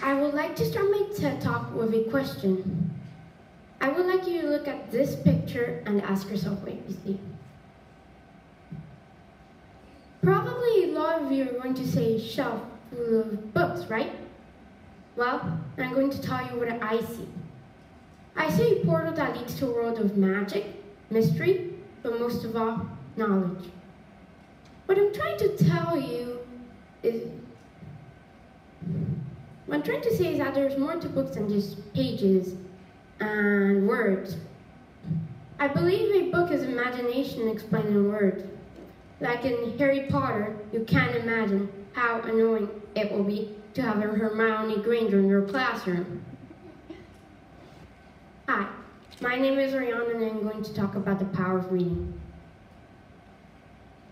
I would like to start my TED Talk with a question. I would like you to look at this picture and ask yourself what you see. Probably a lot of you are going to say shelf full of books, right? Well, I'm going to tell you what I see. I see a portal that leads to a world of magic, mystery, but most of all, knowledge. What I'm trying to tell you is, what I'm trying to say is that there's more to books than just pages and words. I believe a book is imagination explained in words. Like in Harry Potter, you can't imagine how annoying it will be to have a Hermione Granger in your classroom. Hi, my name is Oriana and I'm going to talk about the power of reading.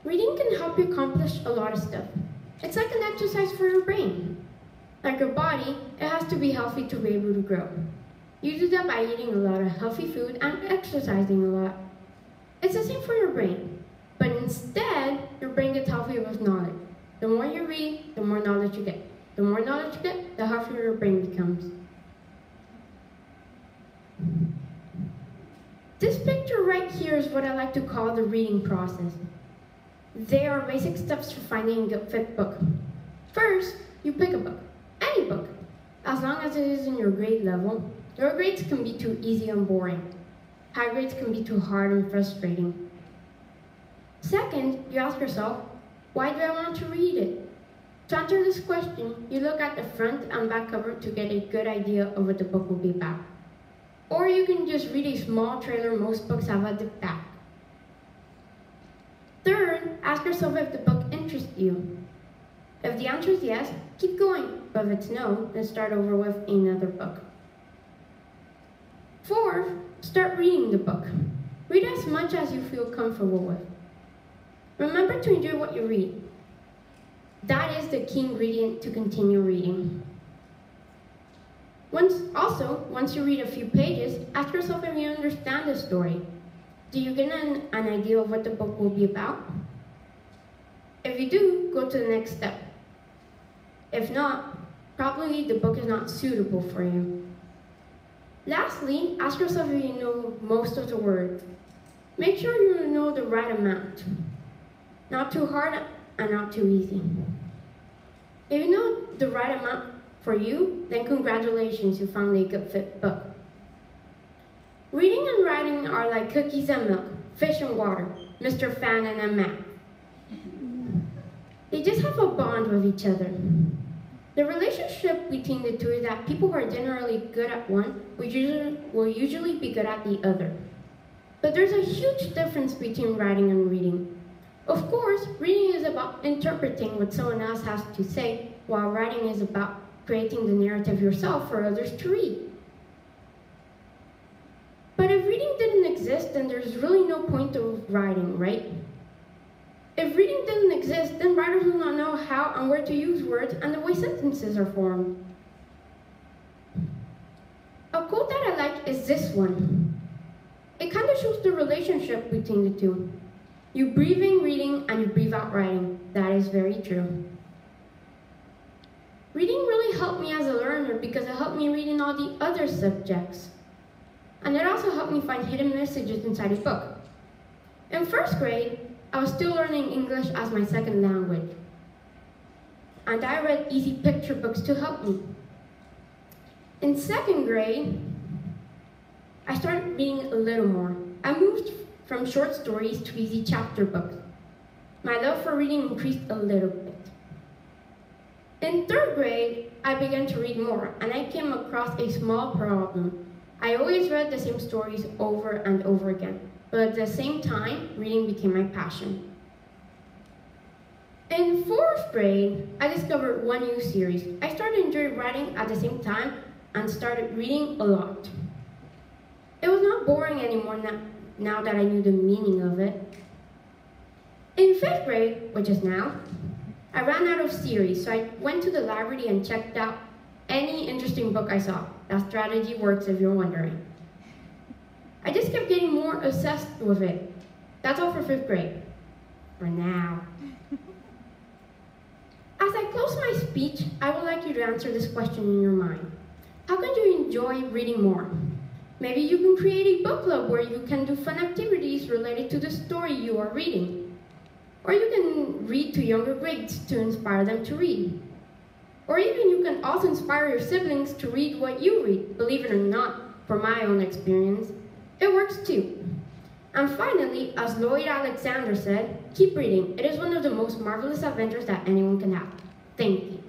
Reading can help you accomplish a lot of stuff. It's like an exercise for your brain. Like your body, it has to be healthy to be able to grow. You do that by eating a lot of healthy food and exercising a lot. It's the same for your brain, but instead, your brain gets healthy with knowledge. The more you read, the more knowledge you get. The more knowledge you get, the healthier your brain becomes. This picture right here is what I like to call the reading process. They are basic steps for finding a good fit book. First, you pick a book, any book. As long as it is in your grade level, lower grades can be too easy and boring. High grades can be too hard and frustrating. Second, you ask yourself, why do I want to read it? To answer this question, you look at the front and back cover to get a good idea of what the book will be about. Or you can just read a small trailer most books have at the back. Third, ask yourself if the book interests you. If the answer is yes, keep going, but if it's no, then start over with another book. Fourth, start reading the book. Read as much as you feel comfortable with. Remember to enjoy what you read. That is the key ingredient to continue reading. Once you read a few pages, ask yourself if you understand the story. Do you get an idea of what the book will be about? If you do, go to the next step. If not, probably the book is not suitable for you. Lastly, ask yourself if you know most of the words. Make sure you know the right amount. Not too hard and not too easy. If you know the right amount for you, then congratulations, you found a good fit book. Reading and writing are like cookies and milk, fish and water, Mr. Fan and math. They just have a bond with each other. The relationship between the two is that people who are generally good at one will usually be good at the other. But there's a huge difference between writing and reading. Of course, reading is about interpreting what someone else has to say, while writing is about creating the narrative yourself for others to read. But if reading didn't exist, then there's really no point of writing, right? If reading didn't exist, then writers would not know how and where to use words and the way sentences are formed. A quote that I like is this one. It kind of shows the relationship between the two. You breathe in reading and you breathe out writing. That is very true. Reading really helped me as a learner because it helped me read in all the other subjects. And it also helped me find hidden messages inside a book. In first grade, I was still learning English as my second language. And I read easy picture books to help me. In second grade, I started reading a little more. I moved from short stories to easy chapter books. My love for reading increased a little bit. In third grade, I began to read more, and I came across a small problem. I always read the same stories over and over again, but at the same time, reading became my passion. In fourth grade, I discovered one new series. I started enjoying writing at the same time and started reading a lot. It was not boring anymore now that I knew the meaning of it. In fifth grade, which is now, I ran out of series, so I went to the library and checked out any interesting book I saw. That strategy works if you're wondering. I just kept getting more obsessed with it. That's all for fifth grade. For now. As I close my speech, I would like you to answer this question in your mind. How can you enjoy reading more? Maybe you can create a book club where you can do fun activities related to the story you are reading. Or you can read to younger grades to inspire them to read. Or even you can also inspire your siblings to read what you read. Believe it or not, from my own experience, it works too. And finally, as Lloyd Alexander said, keep reading. It is one of the most marvelous adventures that anyone can have. Thank you.